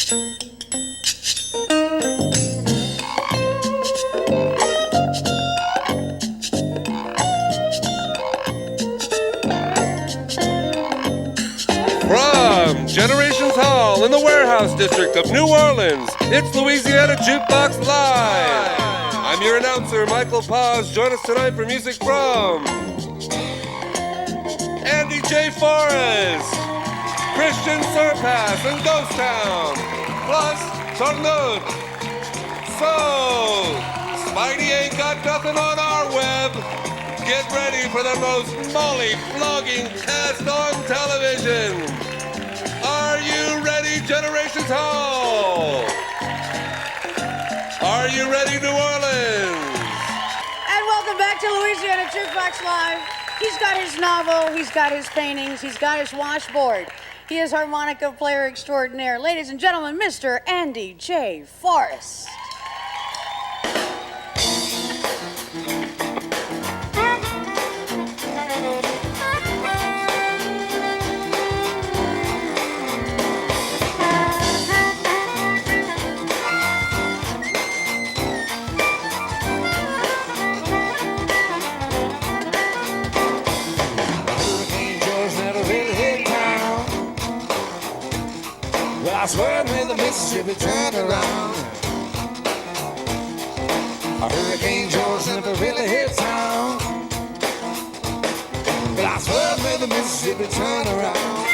From Generations Hall in the Warehouse District of New Orleans, it's Louisiana Jukebox Live. I'm your announcer, Michael Paz. Join us tonight for music from Andy J. Forrest, Christian Surpass and Ghost Town, plus Tornado. So, Spidey ain't got nothing on our web. Get ready for the most molly-flogging cast on television. Are you ready, Generations Hall? Are you ready, New Orleans? And welcome back to Louisiana Jukebox Live. He's got his novel, he's got his paintings, he's got his washboard. He is harmonica player extraordinaire. Ladies and gentlemen, Mr. Andy J. Forrest. I swear I made the Mississippi turn around. Hurricane George never really hit town, but I swear I made the Mississippi turn around.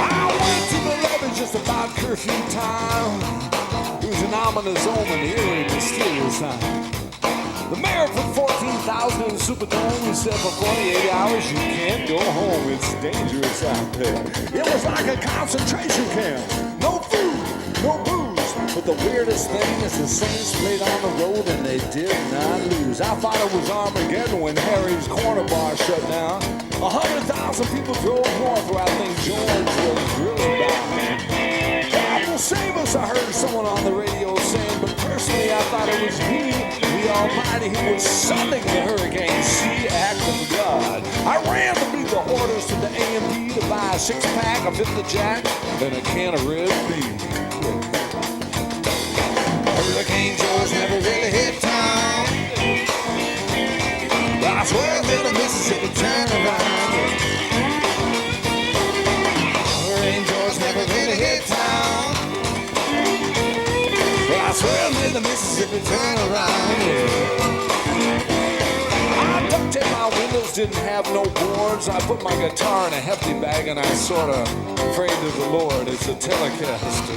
I went to the levee just about curfew time. It was an ominous omen, eerie, mysterious time. The mayor put 14,000 in the Superdome. He said for 48 hours you can't go home. It's dangerous out there. It was like a concentration camp. No food, no booze. But the weirdest thing is the Saints played on the road and they did not lose. I thought it was Armageddon when Harry's Corner Bar shut down. 100,000 people drove north where I think George was really down. God will save us, I heard someone on the radio saying, but personally I thought it was me, the Almighty, who was summoning the Hurricane C act of God. I ran to beat the orders to the A&P to buy a six-pack, a fifth of Jack, and a can of Red Bean. Hurricane George never really hit town, but I swear that the Mississippi turned around. Hurricane George never really hit town, but I swear that the Mississippi turned around. I duct taped my windows, didn't have no boards. I put my guitar in a hefty bag and I sorta prayed to the Lord. It's a Telecaster.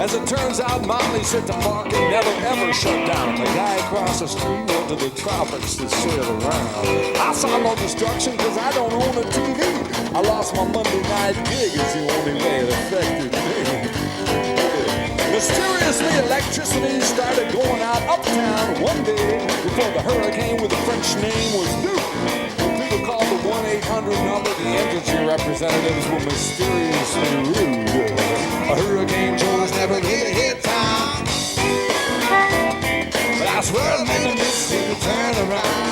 As it turns out, Molly said to Marc, it never ever shut down. The guy across the street went to the tropics to sail around. I saw no destruction because I don't own a TV. I lost my Monday night gig, is the only way it affected me. Mysteriously, electricity started going out uptown one day before the hurricane with the French name was due. People called the 1-800 number. The emergency representatives were mysteriously rude. A Hurricane George never really hit town, but I swear it made the Mississippi turn around.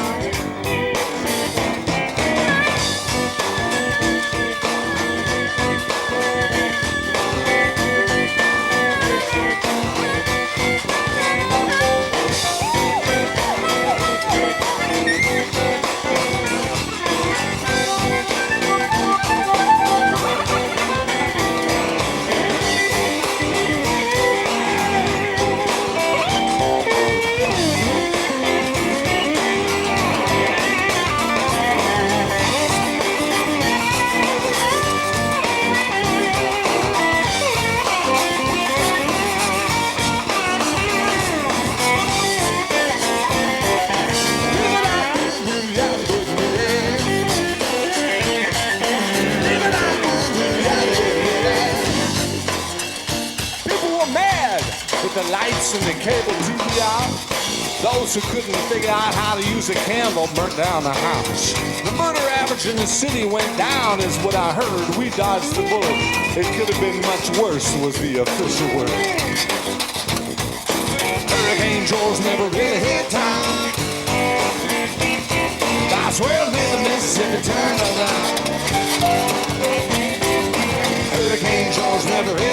The lights and the cable TV out. Those who couldn't figure out how to use a candle burnt down the house. The murder average in the city went down is what I heard. We dodged the bullet. It could have been much worse was the official word. Hurricane George never really hit town. I swear it made the Mississippi turn around. Hurricane George never hit